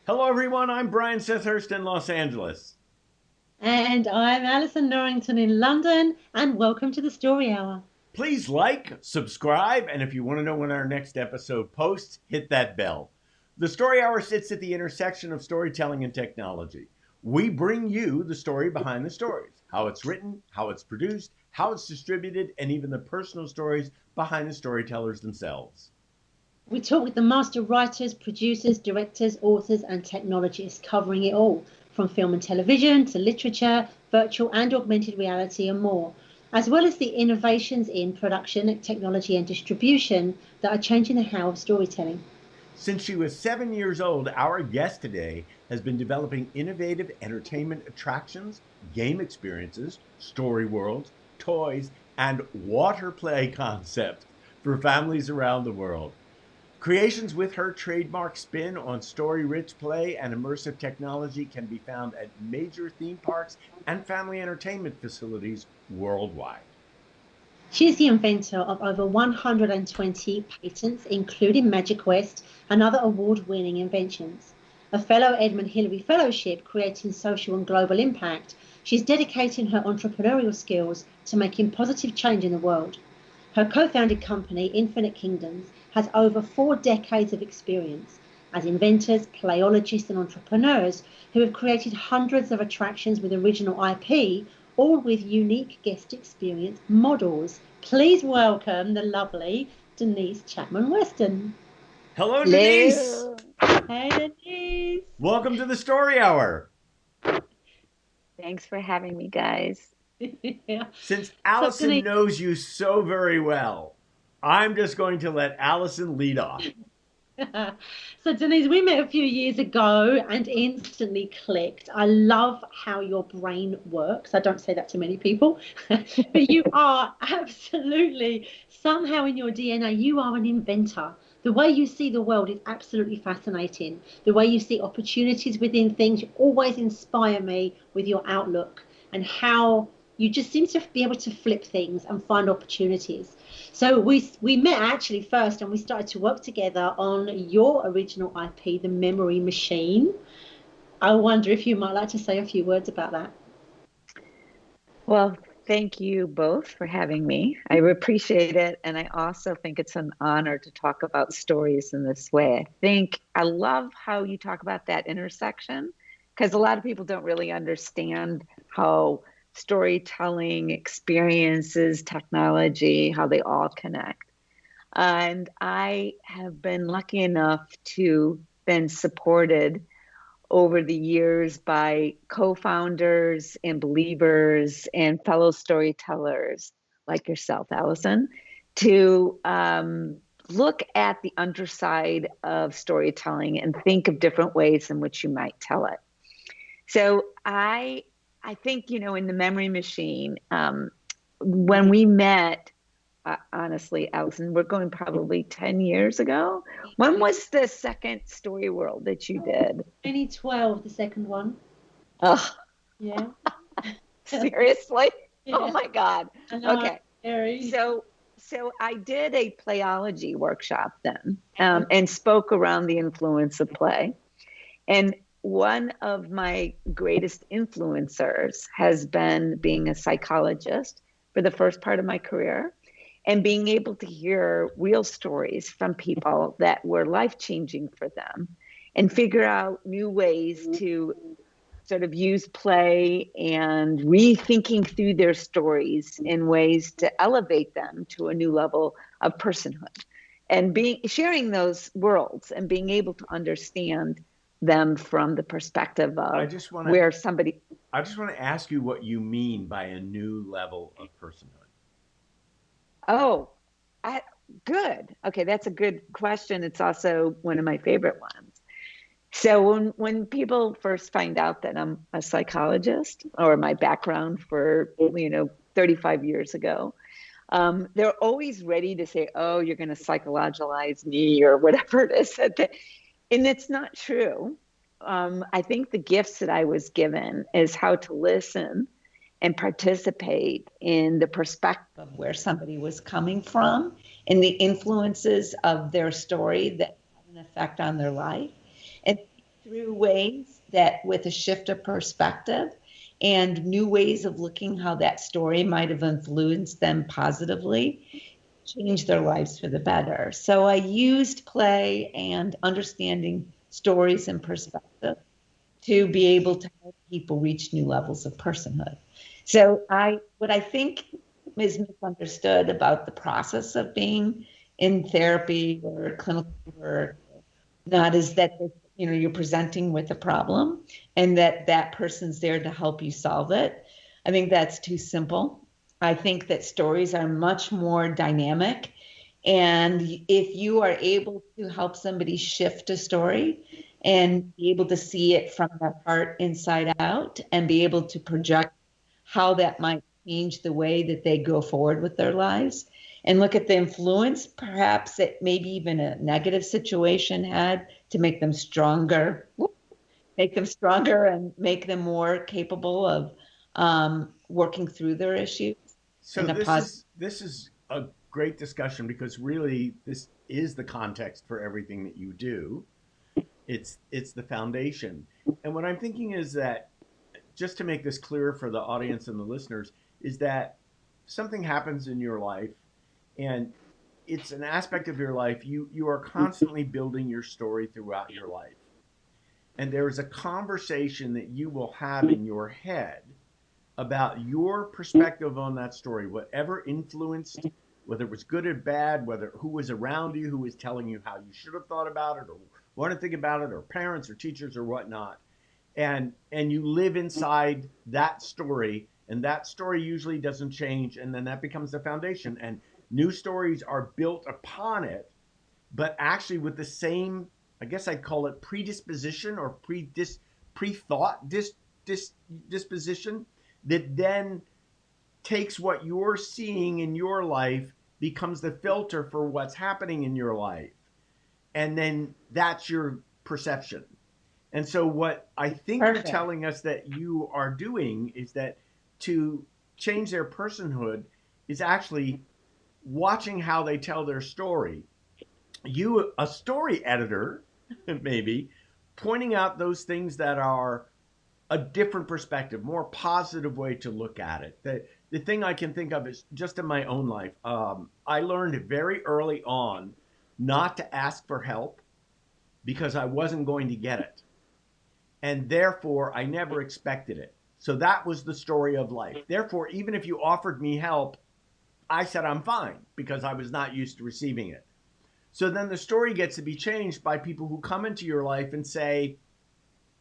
Hello, everyone. I'm Brian Sethurst in Los Angeles. And I'm Alison Norrington in London, and welcome to the Story Hour. Please like, subscribe, and if you want to know when our next episode posts, hit that bell. The Story Hour sits at the intersection of storytelling and technology. We bring you the story behind the stories, how it's written, how it's produced, how it's distributed, and even the personal stories behind the storytellers themselves. We talk with the master writers, producers, directors, authors, and technologists, covering it all from film and television to literature, virtual and augmented reality, and more, as well as the innovations in production, technology, and distribution that are changing the how of storytelling. Since she was 7 years old, our guest today has been developing innovative entertainment attractions, game experiences, story worlds, toys, and water play concepts for families around the world. Creations with her trademark spin on story rich play and immersive technology can be found at major theme parks and family entertainment facilities worldwide. She is the inventor of over 120 patents, including MagiQuest and other award-winning inventions. A fellow Edmund Hillary Fellowship creating social and global impact, she's dedicating her entrepreneurial skills to making positive change in the world. Her co-founded company, Infinite Kingdoms, has over 4 decades of experience as inventors, playologists, and entrepreneurs who have created hundreds of attractions with original IP, all with unique guest experience models. Please welcome the lovely Denise Chapman Weston. Hello, Denise. Hello. Hey, Denise. Welcome to the Story Hour. Thanks for having me, guys. Yeah. Since So, Allison Denise, knows you so very well, I'm just going to let Allison lead off. so, Denise, we met a few years ago and instantly clicked. I love how your brain works. I don't say that to many people, but you are absolutely, somehow in your DNA, you are an inventor. The way you see the world is absolutely fascinating. The way you see opportunities within things, you always inspire me with your outlook and how you just seem to be able to flip things and find opportunities. So we met actually first, and we started to work together on your original IP, the Memory Machine. I wonder if you might like to say a few words about that. Well, thank you both for having me. I appreciate it. And I also think it's an honor to talk about stories in this way. I love how you talk about that intersection because a lot of people don't really understand how storytelling, experiences, technology, how they all connect. And I have been lucky enough to been supported over the years by co-founders and believers and fellow storytellers like yourself, Allison, to look at the underside of storytelling and think of different ways in which you might tell it. So I think, in the memory machine, when we met, honestly, Allison, we're going probably 10 years ago. When was the second story world that you did? 2012, the second one. Oh, Yeah. seriously? Oh Yeah. my God. I know. I'm Okay. scary. So I did a playology workshop then, and spoke around the influence of play. And one of my greatest influencers has been being a psychologist for the first part of my career and being able to hear real stories from people that were life changing for them and figure out new ways to sort of use play and rethinking through their stories in ways to elevate them to a new level of personhood and being sharing those worlds and being able to understand them from the perspective I of just want to where somebody. I just want to ask you what you mean by a new level of personhood. Oh, I, good. Okay, that's a good question. It's also one of my favorite ones. So when people first find out that I'm a psychologist or my background for 35 years ago, they're always ready to say, "Oh, you're going to psychologize me" or whatever it is. And it's not true. I think the gifts that I was given is how to listen and participate in the perspective of where somebody was coming from and the influences of their story that had an effect on their life. And through ways that with a shift of perspective and new ways of looking how that story might have influenced them positively, change their lives for the better. So I used play and understanding stories and perspective to be able to help people reach new levels of personhood. So what I think is misunderstood about the process of being in therapy or clinical work, not is that you're presenting with a problem and that person's there to help you solve it. I think that's too simple. I think that stories are much more dynamic. And if you are able to help somebody shift a story and be able to see it from their heart inside out and be able to project how that might change the way that they go forward with their lives and look at the influence, perhaps that maybe even a negative situation had to make them stronger, and make them more capable of working through their issues. So this is a great discussion because really this is the context for everything that you do. It's the foundation. And what I'm thinking is that, just to make this clear for the audience and the listeners, is that something happens in your life and it's an aspect of your life. You are constantly building your story throughout your life. And there is a conversation that you will have in your head about your perspective on that story, whatever influenced, whether it was good or bad, who was around you, who was telling you how you should have thought about it or want to think about it, or parents or teachers or whatnot. And you live inside that story, and that story usually doesn't change, and then that becomes the foundation. And new stories are built upon it, but actually with the same, I guess I'd call it predisposition or pre-thought disposition that then takes what you're seeing in your life, becomes the filter for what's happening in your life. And then that's your perception. And so what I think Perfect. You're telling us that you are doing is that to change their personhood is actually watching how they tell their story. You, a story editor, maybe, pointing out those things that are a different perspective, more positive way to look at it. The thing I can think of is just in my own life. I learned very early on not to ask for help because I wasn't going to get it. And therefore, I never expected it. So that was the story of life. Therefore, even if you offered me help, I said I'm fine because I was not used to receiving it. So then the story gets to be changed by people who come into your life and say,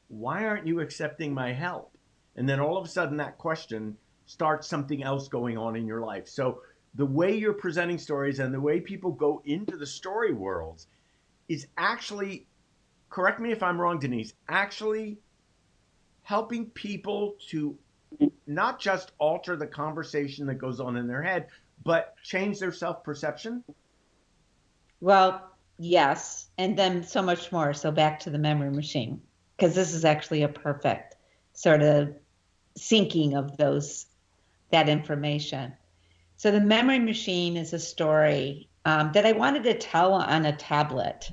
why aren't you accepting my help? And then all of a sudden that question starts something else going on in your life. So the way you're presenting stories and the way people go into the story worlds is actually, correct me if I'm wrong, Denise, actually helping people to not just alter the conversation that goes on in their head, but change their self-perception? Well, yes, and then so much more. So back to the memory machine, because this is actually a perfect sort of syncing of that information. So the memory machine is a story that I wanted to tell on a tablet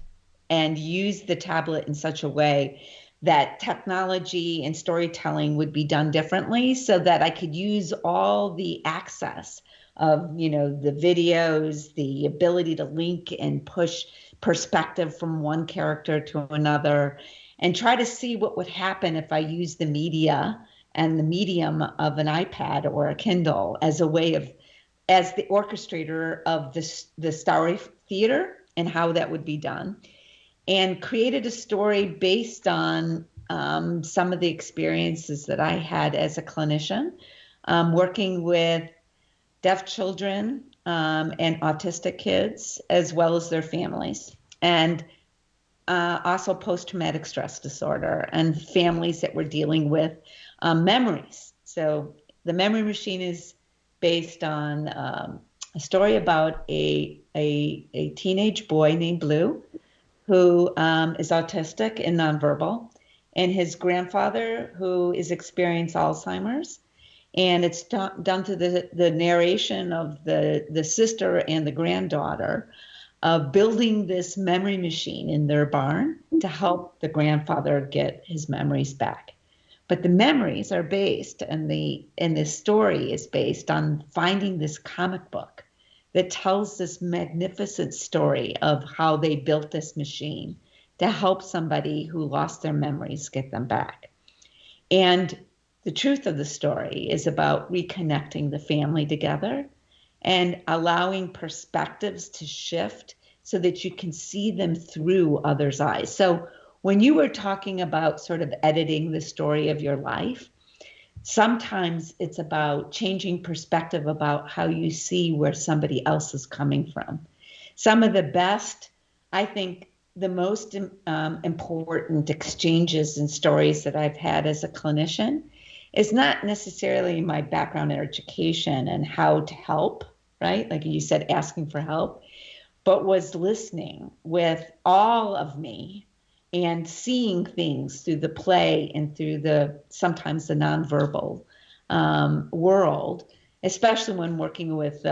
and use the tablet in such a way that technology and storytelling would be done differently so that I could use all the access of, the videos, the ability to link and push perspective from one character to another, and try to see what would happen if I used the media and the medium of an iPad or a Kindle as the orchestrator of the story theater and how that would be done, and created a story based on some of the experiences that I had as a clinician, working with deaf children and autistic kids, as well as their families, and also post-traumatic stress disorder and families that were dealing with memories. So the memory machine is based on a story about a teenage boy named Blue who is autistic and nonverbal, and his grandfather who is experiencing Alzheimer's. And it's done through the narration of the sister and the granddaughter of building this memory machine in their barn to help the grandfather get his memories back. But the memories are based, and this story is based on finding this comic book that tells this magnificent story of how they built this machine to help somebody who lost their memories get them back. And the truth of the story is about reconnecting the family together and allowing perspectives to shift so that you can see them through others' eyes. So when you were talking about sort of editing the story of your life, sometimes it's about changing perspective about how you see where somebody else is coming from. Some of the best, I think, the most important exchanges and stories that I've had as a clinician is not necessarily my background in education and how to help, right? Like you said, asking for help, but was listening with all of me and seeing things through the play and through sometimes the nonverbal world, especially when working with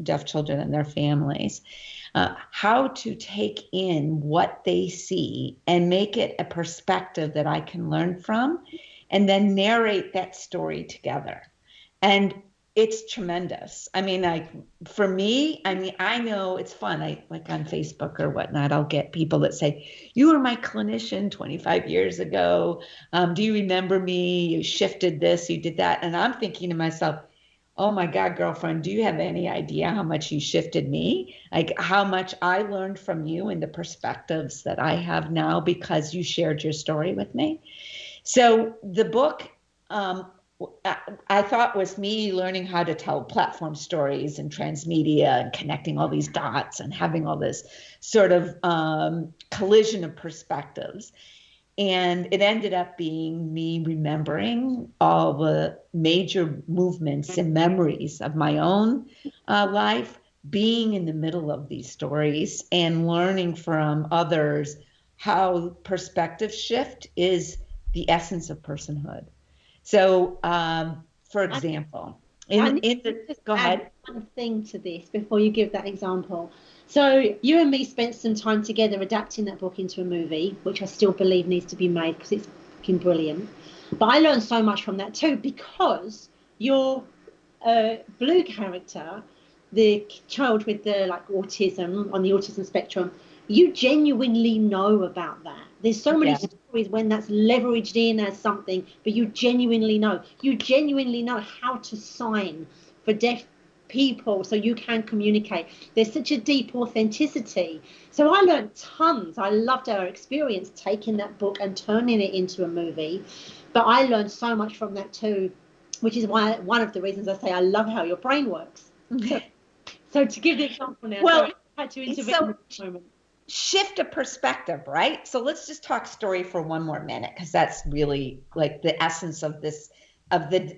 deaf children and their families, how to take in what they see and make it a perspective that I can learn from, and then narrate that story together. And it's tremendous. I mean, for me, I know it's fun. Like on Facebook or whatnot, I'll get people that say, "You were my clinician 25 years ago. Do you remember me? You shifted this, you did that." And I'm thinking to myself, oh my God, girlfriend, do you have any idea how much you shifted me? Like how much I learned from you and the perspectives that I have now because you shared your story with me. So the book, I thought was me learning how to tell platform stories and transmedia and connecting all these dots and having all this sort of collision of perspectives. And it ended up being me remembering all the major movements and memories of my own life, being in the middle of these stories and learning from others how perspective shift is the essence of personhood. So, for example, go ahead. One thing to this before you give that example. So you and me spent some time together adapting that book into a movie, which I still believe needs to be made because it's fucking brilliant. But I learned so much from that too, because your blue character, the child with the autism on the autism spectrum, you genuinely know about that. There's so many stories when that's leveraged in as something, but you genuinely know. You genuinely know how to sign for deaf people so you can communicate. There's such a deep authenticity. So I learned tons. I loved our experience taking that book and turning it into a movie. But I learned so much from that too, which is why one of the reasons I say I love how your brain works. So to give the example now, well, I had to intervene in this moment. Shift a perspective, right? So let's just talk story for one more minute, because that's really like the essence of this,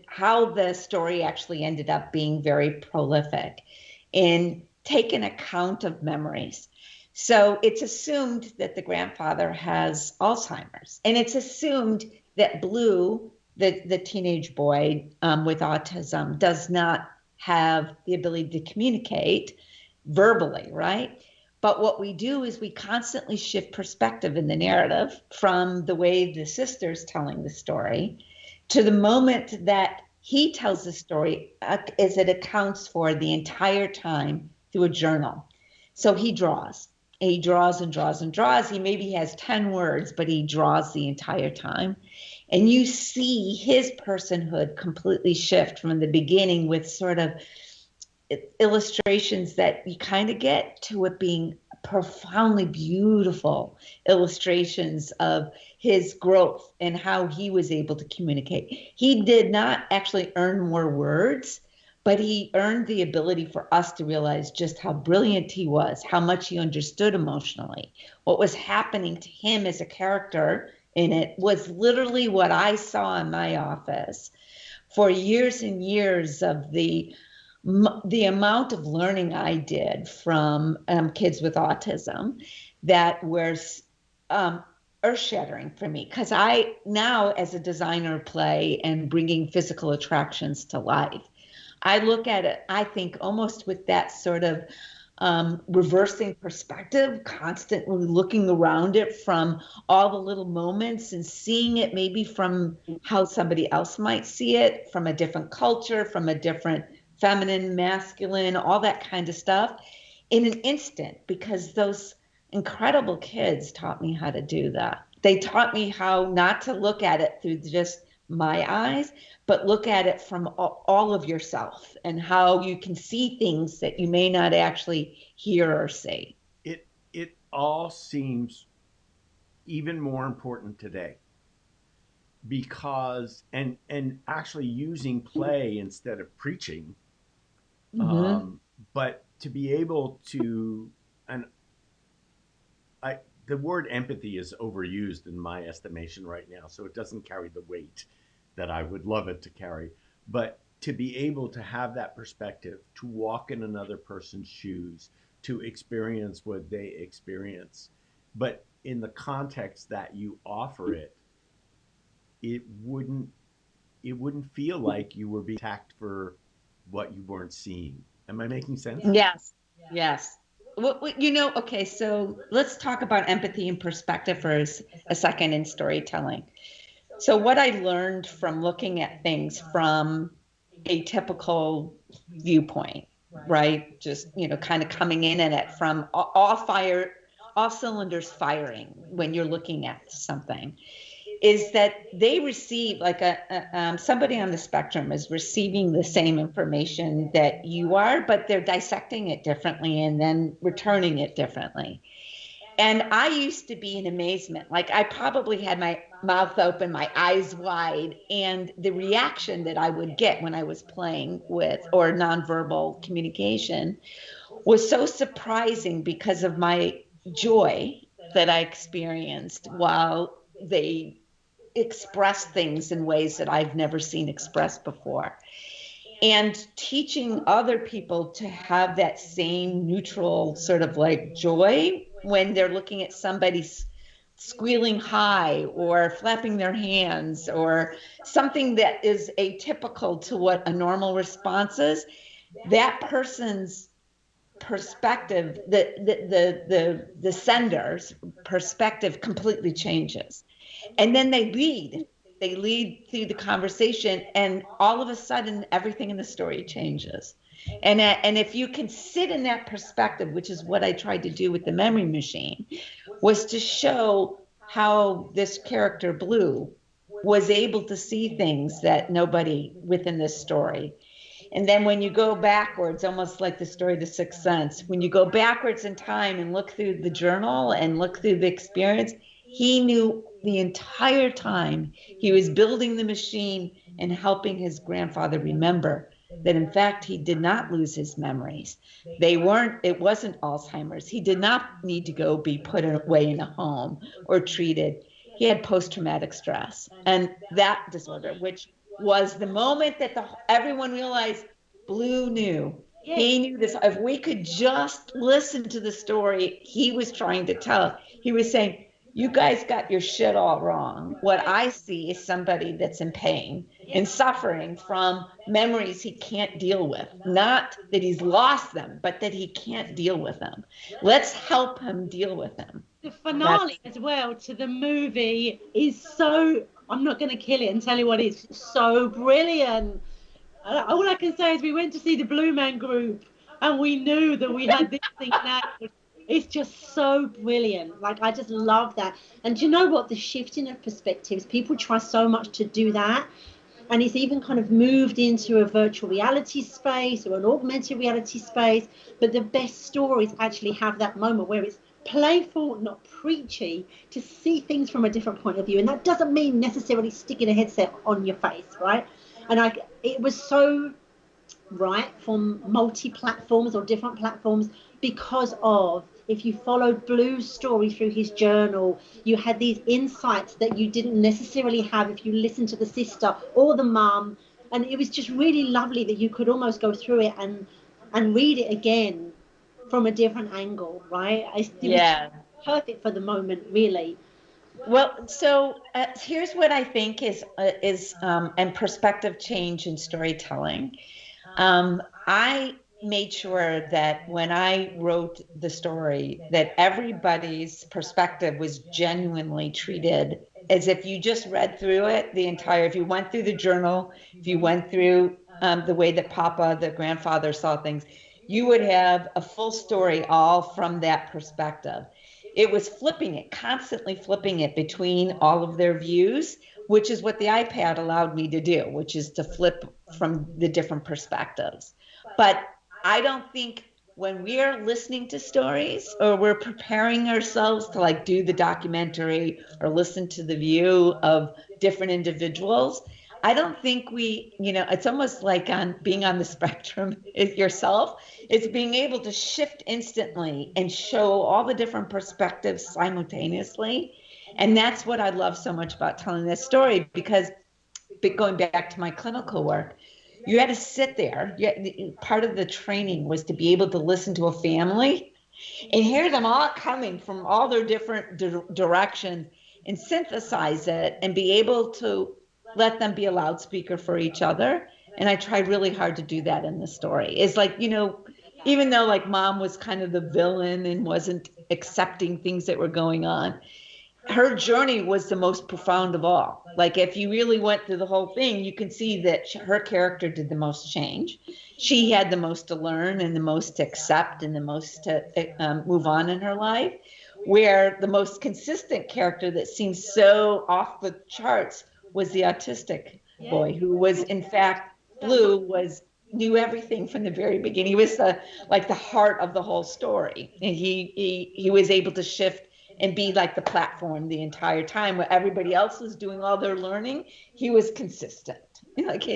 how the story actually ended up being very prolific and take an account of memories. So it's assumed that the grandfather has Alzheimer's, and it's assumed that Blue, the teenage boy with autism, does not have the ability to communicate verbally, right? But what we do is we constantly shift perspective in the narrative from the way the sister's telling the story to the moment that he tells the story as it accounts for the entire time through a journal. So he draws. He draws and draws and draws. He maybe has 10 words, but he draws the entire time. And you see his personhood completely shift from the beginning with sort of illustrations that you kind of get to it being profoundly beautiful illustrations of his growth and how he was able to communicate. He did not actually earn more words, but he earned the ability for us to realize just how brilliant he was, how much he understood emotionally. What was happening to him as a character in it was literally what I saw in my office for years and years of the amount of learning I did from kids with autism that was earth-shattering for me. Because I now, as a designer of play and bringing physical attractions to life, I look at it, I think, almost with that sort of reversing perspective, constantly looking around it from all the little moments and seeing it maybe from how somebody else might see it, from a different culture, from a different feminine, masculine, all that kind of stuff in an instant, because those incredible kids taught me how to do that. They taught me how not to look at it through just my eyes, but look at it from all of yourself and how you can see things that you may not actually hear or see. It all seems even more important today because and actually using play instead of preaching, but to be able to, and the word empathy is overused in my estimation right now, so it doesn't carry the weight that I would love it to carry. But to be able to have that perspective, to walk in another person's shoes, to experience what they experience, but in the context that you offer it, it wouldn't feel like you were being attacked for what you weren't seeing. Am I making sense? Yes. Yes. Well, okay, so let's talk about empathy and perspective for a second in storytelling. So what I learned from looking at things from a typical viewpoint, right? Just, kind of coming in at it from all cylinders firing when you're looking at something, is that they receive, like somebody on the spectrum is receiving the same information that you are, but they're dissecting it differently and then returning it differently. And I used to be in amazement. Like I probably had my mouth open, my eyes wide, and the reaction that I would get when I was playing with or nonverbal communication was so surprising because of my joy that I experienced while they express things in ways that I've never seen expressed before. And teaching other people to have that same neutral sort of like joy when they're looking at somebody squealing high or flapping their hands or something that is atypical to what a normal response is, that person's perspective, the sender's perspective completely changes. And then they lead through the conversation, and all of a sudden everything in the story changes. And if you can sit in that perspective, which is what I tried to do with the memory machine, was to show how this character Blue was able to see things that nobody within this story. And then when you go backwards, almost like the story The Sixth Sense, when you go backwards in time and look through the journal and look through the experience, he knew the entire time he was building the machine and helping his grandfather remember that in fact he did not lose his memories. It wasn't Alzheimer's. He did not need to go be put away in a home or treated. He had post-traumatic stress. And that disorder, which was the moment that everyone realized Blue knew. Yeah. He knew this. If we could just listen to the story he was trying to tell, he was saying, you guys got your shit all wrong. What I see is somebody that's in pain and suffering from memories he can't deal with. Not that he's lost them, but that he can't deal with them. Let's help him deal with them. The finale as well to the movie is so, I'm not going to kill it and tell you what it's so brilliant. All I can say is we went to see the Blue Man Group and we knew that we had this thing now. It's just so brilliant. Like, I just love that. And do you know what? The shifting of perspectives, people try so much to do that. And it's even kind of moved into a virtual reality space or an augmented reality space. But the best stories actually have that moment where it's playful, not preachy, to see things from a different point of view. And that doesn't mean necessarily sticking a headset on your face, right? And it was so right from multi-platforms or different platforms because of, if you followed Blue's story through his journal, you had these insights that you didn't necessarily have if you listened to the sister or the mum. And it was just really lovely that you could almost go through it and read it again from a different angle, right? It was perfect for the moment, really. Well, so here's what I think is and perspective change in storytelling. I made sure that when I wrote the story, that everybody's perspective was genuinely treated as if you just read through it if you went through the journal, if you went through the way that Papa, the grandfather, saw things, you would have a full story all from that perspective. It was constantly flipping it between all of their views, which is what the iPad allowed me to do, which is to flip from the different perspectives. But I don't think when we are listening to stories or we're preparing ourselves to like do the documentary or listen to the view of different individuals, I don't think it's almost like being on the spectrum yourself. It's being able to shift instantly and show all the different perspectives simultaneously. And that's what I love so much about telling this story, because going back to my clinical work, you had to sit there. Part of the training was to be able to listen to a family and hear them all coming from all their different directions and synthesize it and be able to let them be a loudspeaker for each other. And I tried really hard to do that in the story. It's like, even though like mom was kind of the villain and wasn't accepting things that were going on, her journey was the most profound of all. Like if you really went through the whole thing, you can see that her character did the most change. She had the most to learn and the most to accept and the most to move on in her life, where the most consistent character that seems so off the charts was the autistic boy, who was in fact Blue knew everything from the very beginning. He was the heart of the whole story, and he was able to shift and be like the platform the entire time, where everybody else was doing all their learning. He was consistent. Like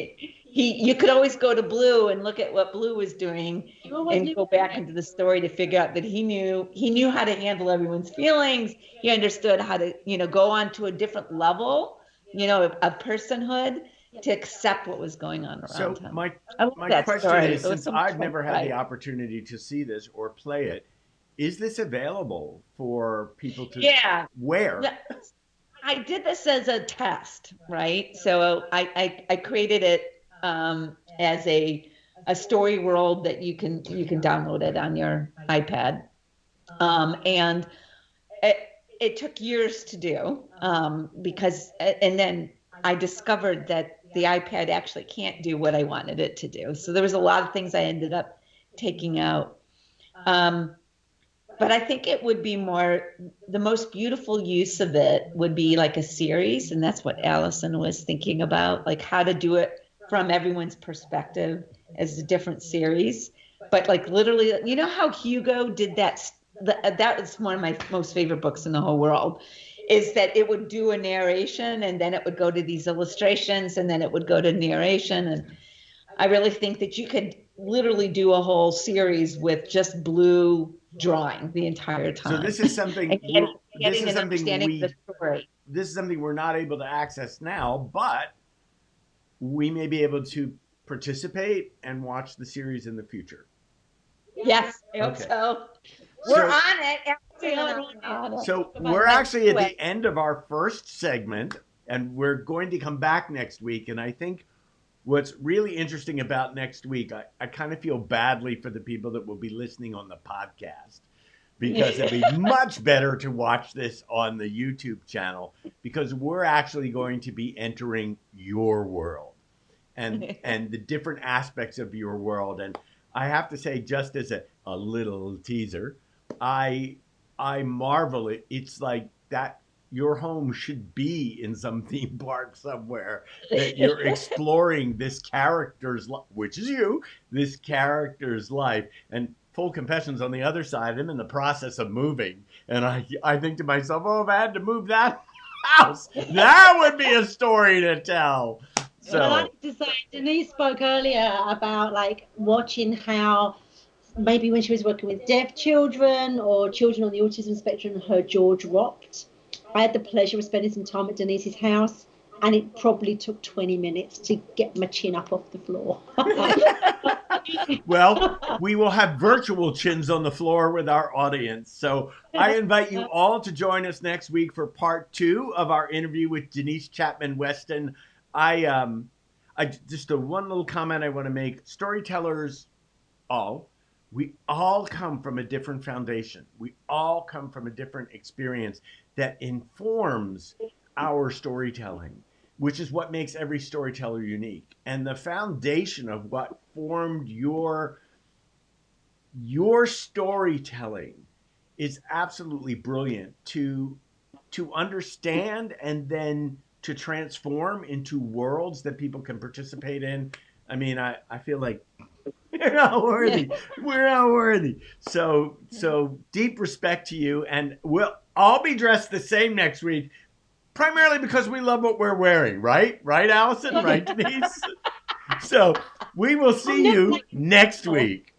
you could always go to Blue and look at what Blue was doing and go back into the story to figure out that he knew how to handle everyone's feelings. He understood how to go on to a different level of personhood, to accept what was going on around him. My question is, since I've never had the opportunity to see this or play it, is this available for people to? Yeah. Where? I did this as a test, right? So I created it as a story world that you can download it on your iPad, and it took years to do because then I discovered that the iPad actually can't do what I wanted it to do. So there was a lot of things I ended up taking out. But I think it would be the most beautiful use of it would be like a series. And that's what Allison was thinking about, like how to do it from everyone's perspective as a different series. But like literally, how Hugo did that? That was one of my most favorite books in the whole world, is that it would do a narration and then it would go to these illustrations and then it would go to narration. And I really think that you could literally do a whole series with just Blue drawing the entire time. So this is something this is something we're not able to access now, but we may be able to participate and watch the series in the future. Yes, I hope so. We're on it. So we're actually at the end of our first segment, and we're going to come back next week. And I think what's really interesting about next week, I kind of feel badly for the people that will be listening on the podcast, because it'd be much better to watch this on the YouTube channel, because we're actually going to be entering your world and the different aspects of your world. And I have to say, just as a little teaser, I marvel it's like that your home should be in some theme park somewhere, that you're exploring this character's which is you, this character's life. And full confessions, on the other side, I'm in the process of moving, and I think to myself, oh, if I had to move that house, that would be a story to tell. So I like to say, Denise spoke earlier about like watching how maybe when she was working with deaf children or children on the autism spectrum, her jaw dropped. I had the pleasure of spending some time at Denise's house, and it probably took 20 minutes to get my chin up off the floor. Well, we will have virtual chins on the floor with our audience. So I invite you all to join us next week for part 2 of our interview with Denise Chapman Weston. I just one little comment I want to make. Storytellers we all come from a different foundation. We all come from a different experience that informs our storytelling, which is what makes every storyteller unique. And the foundation of what formed your storytelling is absolutely brilliant to understand and then to transform into worlds that people can participate in. I mean, I feel like we're not worthy. Yeah. We're not worthy. So deep respect to you, and we'll all be dressed the same next week, primarily because we love what we're wearing, right? Right, Allison? Right, Denise? So we will see you next week.